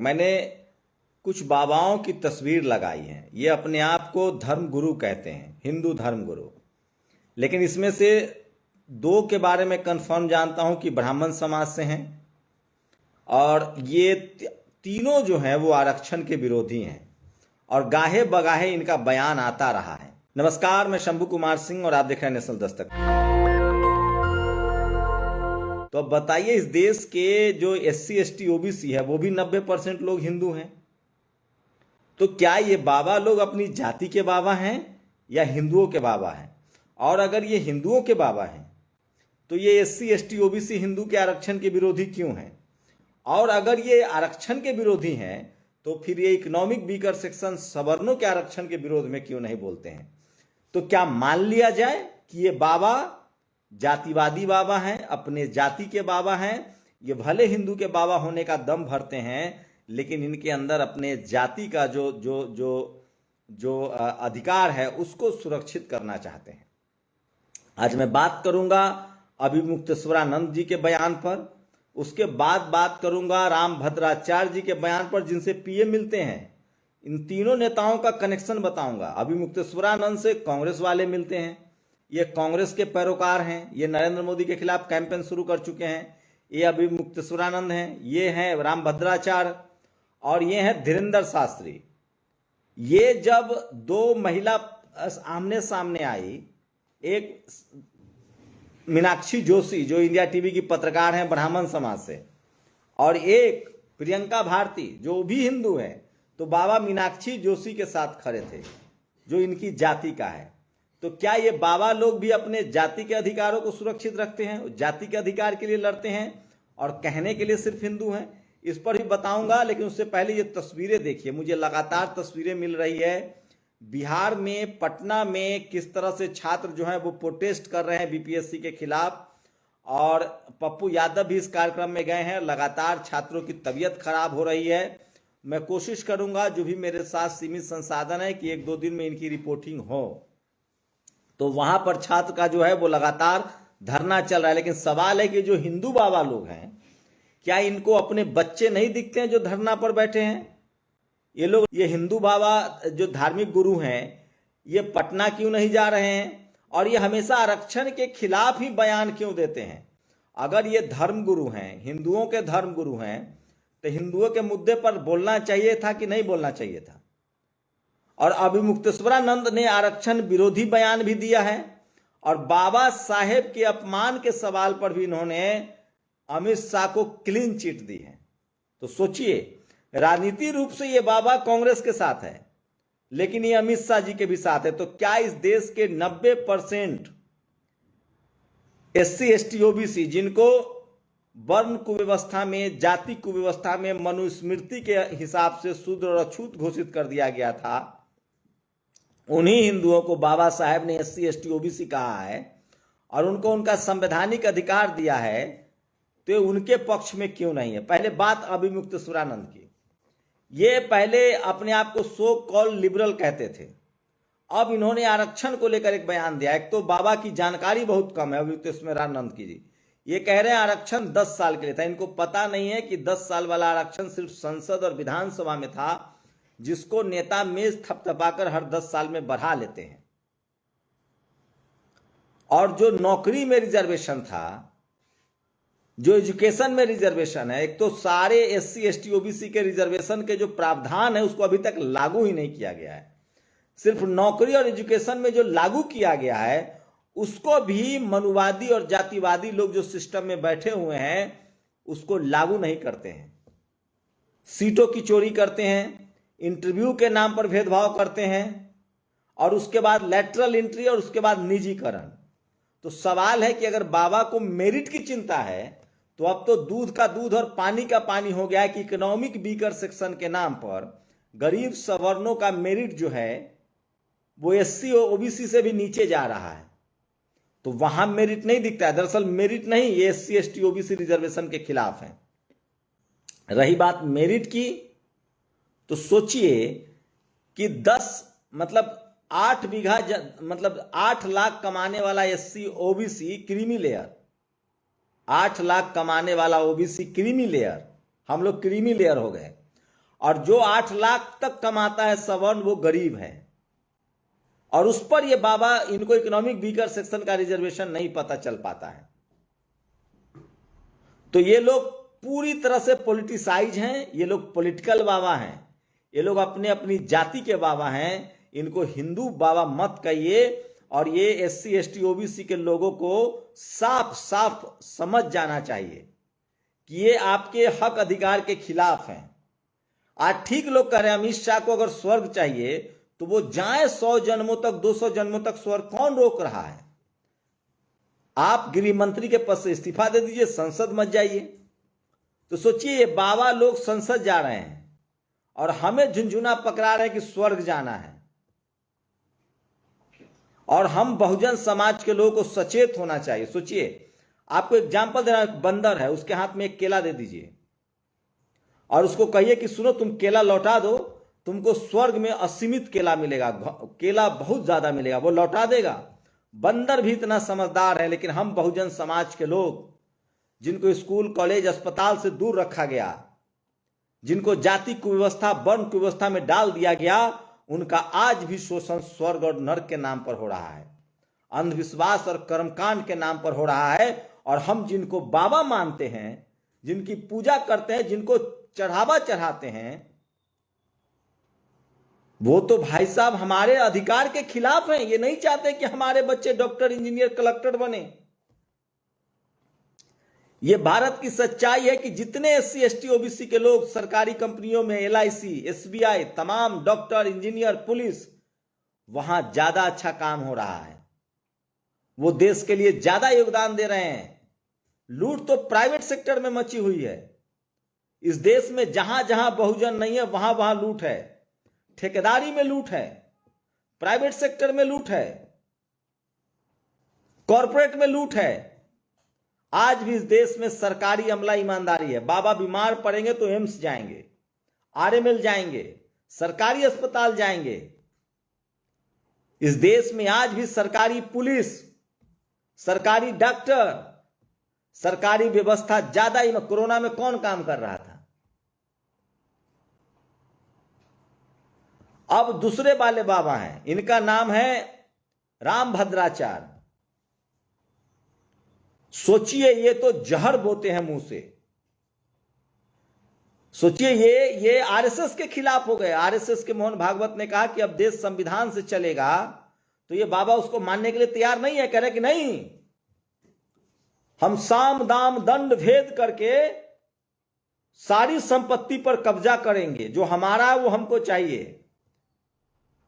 मैंने कुछ बाबाओं की तस्वीर लगाई है। ये अपने आप को धर्म गुरु कहते हैं, हिंदू धर्म गुरु। लेकिन इसमें से दो के बारे में कंफर्म जानता हूं कि ब्राह्मण समाज से हैं, और ये तीनों जो हैं वो आरक्षण के विरोधी हैं, और गाहे बगाहे इनका बयान आता रहा है। नमस्कार, मैं शंभू कुमार सिंह और आप देख रहे हैं नेशनल दस्तक। तो अब बताइए, इस देश के जो SC ST OBC है वो भी 90% लोग हिंदू हैं। तो क्या ये बाबा लोग अपनी जाति के बाबा हैं या हिंदुओं के बाबा हैं? और अगर ये हिंदुओं के बाबा हैं तो ये SC ST OBC हिंदू के आरक्षण के विरोधी क्यों हैं? और अगर ये आरक्षण के विरोधी हैं तो फिर ये इकोनॉमिक वीकर सेक्शन सवर्णों के आरक्षण के विरोध में क्यों नहीं बोलते हैं? तो क्या मान लिया जाए कि ये बाबा जातिवादी बाबा हैं, अपने जाति के बाबा हैं? ये भले हिंदू के बाबा होने का दम भरते हैं, लेकिन इनके अंदर अपने जाति का जो जो जो जो अधिकार है उसको सुरक्षित करना चाहते हैं। आज मैं बात करूंगा अभिमुक्तेश्वरानंद जी के बयान पर, उसके बाद बात करूंगा रामभद्राचार्य जी के बयान पर, जिनसे PM मिलते हैं। इन तीनों नेताओं का कनेक्शन बताऊंगा। अभिमुक्तेश्वरानंद से कांग्रेस वाले मिलते हैं, ये कांग्रेस के पैरोकार हैं, ये नरेंद्र मोदी के खिलाफ कैंपेन शुरू कर चुके हैं। ये अभिमुक्तेश्वरानंद हैं, ये हैं रामभद्राचार्य, और ये हैं धीरेंद्र शास्त्री। ये जब दो महिला आमने सामने आई, एक मीनाक्षी जोशी जो इंडिया टीवी की पत्रकार हैं ब्राह्मण समाज से, और एक प्रियंका भारती जो भी हिंदू है, तो बाबा मीनाक्षी जोशी के साथ खड़े थे जो इनकी जाति का है। तो क्या ये बाबा लोग भी अपने जाति के अधिकारों को सुरक्षित रखते हैं, जाति के अधिकार के लिए लड़ते हैं, और कहने के लिए सिर्फ हिंदू हैं? इस पर भी बताऊंगा। लेकिन उससे पहले ये तस्वीरें देखिए। मुझे लगातार तस्वीरें मिल रही है बिहार में, पटना में, किस तरह से छात्र जो हैं वो प्रोटेस्ट कर रहे हैं BPSC के खिलाफ, और पप्पू यादव भी इस कार्यक्रम में गए हैं। लगातार छात्रों की तबीयत खराब हो रही है। मैं कोशिश करूंगा, जो भी मेरे साथ सीमित संसाधन है, कि 1-2 दिन में इनकी रिपोर्टिंग हो। तो वहां पर छात्र का जो है वो लगातार धरना चल रहा है। लेकिन सवाल है कि जो हिंदू बाबा लोग हैं, क्या इनको अपने बच्चे नहीं दिखते हैं जो धरना पर बैठे हैं? ये लोग, ये हिंदू बाबा जो धार्मिक गुरु हैं, ये पटना क्यों नहीं जा रहे हैं? और ये हमेशा आरक्षण के खिलाफ ही बयान क्यों देते हैं? अगर ये धर्म गुरु हैं, हिंदुओं के धर्म गुरु हैं, तो हिंदुओं के मुद्दे पर बोलना चाहिए था कि नहीं बोलना चाहिए था? और अभिमुक्तेश्वरानंद ने आरक्षण विरोधी बयान भी दिया है, और बाबा साहेब के अपमान के सवाल पर भी इन्होंने अमित शाह को क्लीन चिट दी है। तो सोचिए, राजनीतिक रूप से ये बाबा कांग्रेस के साथ है, लेकिन ये अमित शाह जी के भी साथ है। तो क्या इस देश के 90% SC ST OBC, जिनको वर्ण कुव्यवस्था में, जाति कुव्यवस्था में मनुस्मृति के हिसाब से शूद्र और अछूत घोषित कर दिया गया था, उन्हीं हिंदुओं को बाबा साहेब ने SC ST OBC कहा है और उनको उनका संवैधानिक अधिकार दिया है, तो उनके पक्ष में क्यों नहीं है? पहले बात अभिमुक्तेश्वरानंद की। ये पहले अपने आप को सो कॉल लिबरल कहते थे, अब इन्होंने आरक्षण को लेकर एक बयान दिया। एक तो बाबा की जानकारी बहुत कम है अभिमुक्तेश्वरानंद की जी। ये कह रहे हैं आरक्षण 10 साल के लिए था। इनको पता नहीं है कि 10 साल वाला आरक्षण सिर्फ संसद और विधानसभा में था, जिसको नेता मेज थपथपाकर हर 10 साल में बढ़ा लेते हैं। और जो नौकरी में रिजर्वेशन था, जो एजुकेशन में रिजर्वेशन है, एक तो सारे SC ST OBC के रिजर्वेशन के जो प्रावधान है उसको अभी तक लागू ही नहीं किया गया है। सिर्फ नौकरी और एजुकेशन में जो लागू किया गया है उसको भी मनुवादी और जातिवादी लोग जो सिस्टम में बैठे हुए हैं उसको लागू नहीं करते हैं। सीटों की चोरी करते हैं, इंटरव्यू के नाम पर भेदभाव करते हैं, और उसके बाद लैटरल एंट्री, और उसके बाद निजीकरण। तो सवाल है कि अगर बाबा को मेरिट की चिंता है, तो अब तो दूध का दूध और पानी का पानी हो गया है कि इकोनॉमिक वीकर सेक्शन के नाम पर गरीब सवर्णों का मेरिट जो है वो SC OBC से भी नीचे जा रहा है। तो वहां मेरिट नहीं दिखता है। दरअसल मेरिट नहीं, ये SC ST OBC रिजर्वेशन के खिलाफ है। रही बात मेरिट की, तो सोचिए कि 8 बीघा मतलब 8 लाख कमाने वाला SC OBC creamy layer, 8 lakh कमाने वाला OBC क्रीमी लेयर, हम लोग क्रीमी लेयर हो गए, और जो 8 लाख तक कमाता है सवर्ण वो गरीब है, और उस पर ये बाबा इनको इकोनॉमिक वीकर सेक्शन का रिजर्वेशन नहीं पता चल पाता है। तो ये लोग पूरी तरह से पॉलिटिसाइज हैं, ये लोग पॉलिटिकल बाबा हैं, ये लोग अपने अपनी जाति के बाबा हैं। इनको हिंदू बाबा मत कहिए, और ये SC ST OBC के लोगों को साफ साफ समझ जाना चाहिए कि ये आपके हक अधिकार के खिलाफ हैं। आज ठीक लोग कह रहे हैं अमित शाह को अगर स्वर्ग चाहिए तो वो जाए 100 जन्मों तक, 200 जन्मों तक, स्वर्ग कौन रोक रहा है? आप गृह मंत्री के पद से इस्तीफा दे दीजिए, संसद मत जाइए। तो सोचिए ये बाबा लोग संसद जा रहे हैं और हमें झुंझुना पकड़ा रहे हैं कि स्वर्ग जाना है, और हम बहुजन समाज के लोगों को सचेत होना चाहिए। सोचिए, आपको एग्जाम्पल दे रहा हूं, बंदर है, उसके हाथ में एक केला दे दीजिए और उसको कहिए कि सुनो तुम केला लौटा दो, तुमको स्वर्ग में असीमित केला मिलेगा, केला बहुत ज्यादा मिलेगा, वो लौटा देगा। बंदर भी इतना समझदार है, लेकिन हम बहुजन समाज के लोग जिनको स्कूल कॉलेज अस्पताल से दूर रखा गया, जिनको जाति कुव्यवस्था वर्ण कुव्यवस्था में डाल दिया गया, उनका आज भी शोषण स्वर्ग और नरक के नाम पर हो रहा है, अंधविश्वास और कर्मकांड के नाम पर हो रहा है। और हम जिनको बाबा मानते हैं, जिनकी पूजा करते हैं, जिनको चढ़ावा चढ़ाते हैं, वो तो भाई साहब हमारे अधिकार के खिलाफ हैं। ये नहीं चाहते कि हमारे बच्चे डॉक्टर, इंजीनियर, कलेक्टर बने। ये भारत की सच्चाई है कि जितने SC ST OBC के लोग सरकारी कंपनियों में, LIC, SBI, तमाम डॉक्टर, इंजीनियर, पुलिस, वहां ज्यादा अच्छा काम हो रहा है, वो देश के लिए ज्यादा योगदान दे रहे हैं। लूट तो प्राइवेट सेक्टर में मची हुई है। इस देश में जहां जहां बहुजन नहीं है वहां वहां लूट है। ठेकेदारी में लूट है, प्राइवेट सेक्टर में लूट है, कॉरपोरेट में लूट है। आज भी इस देश में सरकारी अमला ईमानदारी है। बाबा बीमार पड़ेंगे तो एम्स जाएंगे, RML जाएंगे, सरकारी अस्पताल जाएंगे। इस देश में आज भी सरकारी पुलिस, सरकारी डॉक्टर, सरकारी व्यवस्था ज्यादा ही। कोरोना में कौन काम कर रहा था? अब दूसरे वाले बाबा हैं, इनका नाम है रामभद्राचार्य। सोचिए, ये तो जहर बोते हैं मुंह से। सोचिए, ये RSS के खिलाफ हो गए। RSS के मोहन भागवत ने कहा कि अब देश संविधान से चलेगा, तो ये बाबा उसको मानने के लिए तैयार नहीं है। कह रहे कि नहीं, हम साम दाम दंड भेद करके सारी संपत्ति पर कब्जा करेंगे, जो हमारा वो हमको चाहिए।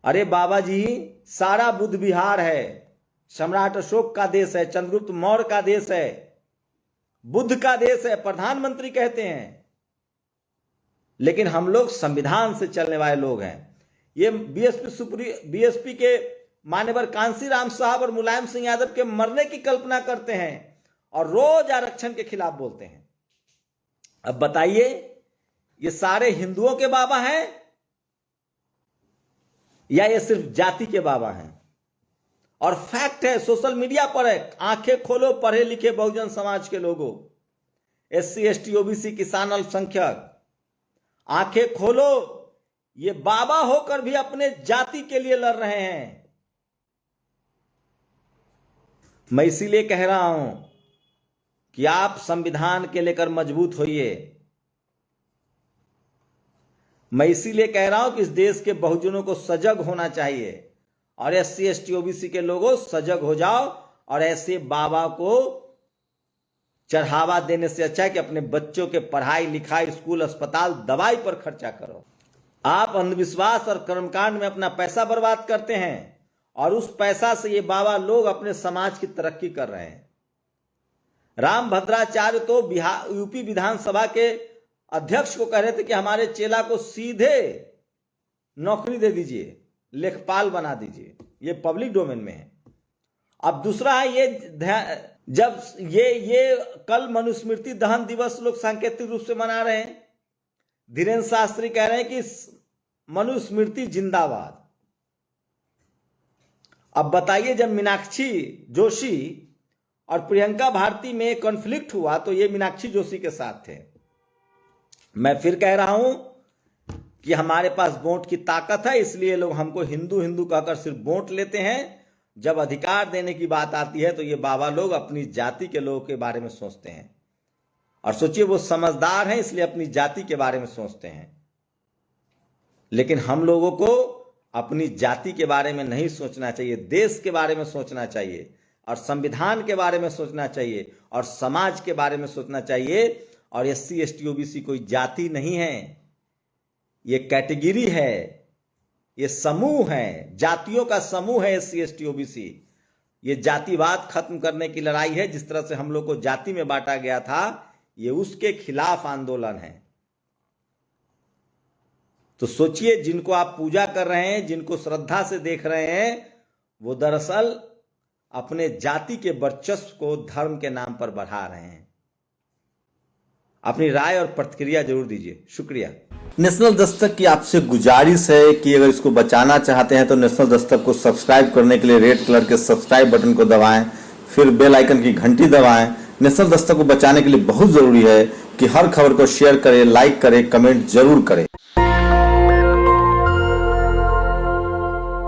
अरे बाबा जी, सारा बुद्ध विहार है, सम्राट अशोक का देश है, चंद्रगुप्त मौर्य का देश है, बुद्ध का देश है, प्रधानमंत्री कहते हैं, लेकिन हम लोग संविधान से चलने वाले लोग हैं। ये BSP के मान्यवर कांसीराम साहब और मुलायम सिंह यादव के मरने की कल्पना करते हैं और रोज आरक्षण के खिलाफ बोलते हैं। अब बताइए, ये सारे हिंदुओं के बाबा हैं या ये सिर्फ जाति के बाबा हैं? और फैक्ट है, सोशल मीडिया पर है, आंखें खोलो पढ़े लिखे बहुजन समाज के लोगों, SC ST OBC, किसान, अल्पसंख्यक, आंखें खोलो। ये बाबा होकर भी अपने जाति के लिए लड़ रहे हैं। मैं इसीलिए कह रहा हूं कि आप संविधान के लेकर मजबूत होइए। मैं इसीलिए कह रहा हूं कि इस देश के बहुजनों को सजग होना चाहिए, और SC ST OBC के लोगों सजग हो जाओ, और ऐसे बाबा को चढ़ावा देने से अच्छा है कि अपने बच्चों के पढ़ाई लिखाई, स्कूल, अस्पताल, दवाई पर खर्चा करो। आप अंधविश्वास और कर्मकांड में अपना पैसा बर्बाद करते हैं, और उस पैसा से ये बाबा लोग अपने समाज की तरक्की कर रहे हैं। रामभद्राचार्य तो UP विधानसभा के अध्यक्ष को कह रहे थे कि हमारे चेला को सीधे नौकरी दे दीजिए, लेखपाल बना दीजिए। ये पब्लिक डोमेन में है। अब दूसरा है, ये जब ये कल मनुस्मृति दहन दिवस लोग सांकेतिक रूप से मना रहे हैं। धीरेन्द्र शास्त्री कह रहे हैं कि मनुस्मृति जिंदाबाद। अब बताइए, जब मीनाक्षी जोशी और प्रियंका भारती में कॉन्फ्लिक्ट हुआ तो ये मीनाक्षी जोशी के साथ थे। मैं फिर कह रहा हूं कि हमारे पास वोट की ताकत है इसलिए लोग हमको हिंदू हिंदू कहकर सिर्फ वोट लेते हैं। जब अधिकार देने की बात आती है तो ये बाबा लोग अपनी जाति के लोगों के बारे में सोचते हैं। और सोचिए, वो समझदार हैं इसलिए अपनी जाति के बारे में सोचते हैं, लेकिन हम लोगों को अपनी जाति के बारे में नहीं सोचना चाहिए, देश के बारे में सोचना चाहिए और संविधान के बारे में सोचना चाहिए और समाज के बारे में सोचना चाहिए। और एससी एसटी ओबीसी कोई जाति नहीं है, ये कैटेगरी है, ये समूह है, जातियों का समूह है एससी एसटी ओबीसी। ये जातिवाद खत्म करने की लड़ाई है। जिस तरह से हम लोग को जाति में बांटा गया था, ये उसके खिलाफ आंदोलन है। तो सोचिए, जिनको आप पूजा कर रहे हैं, जिनको श्रद्धा से देख रहे हैं, वो दरअसल अपने जाति के वर्चस्व को धर्म के नाम पर बढ़ा रहे हैं। अपनी राय और प्रतिक्रिया जरूर दीजिए। शुक्रिया। नेशनल दस्तक की आपसे गुजारिश है कि अगर इसको बचाना चाहते हैं तो नेशनल दस्तक को सब्सक्राइब करने के लिए रेड कलर के सब्सक्राइब बटन को दबाएं, फिर बेल आइकन की घंटी दबाएं। नेशनल दस्तक को बचाने के लिए बहुत जरूरी है कि हर खबर को शेयर करें, लाइक करें, कमेंट जरूर करें।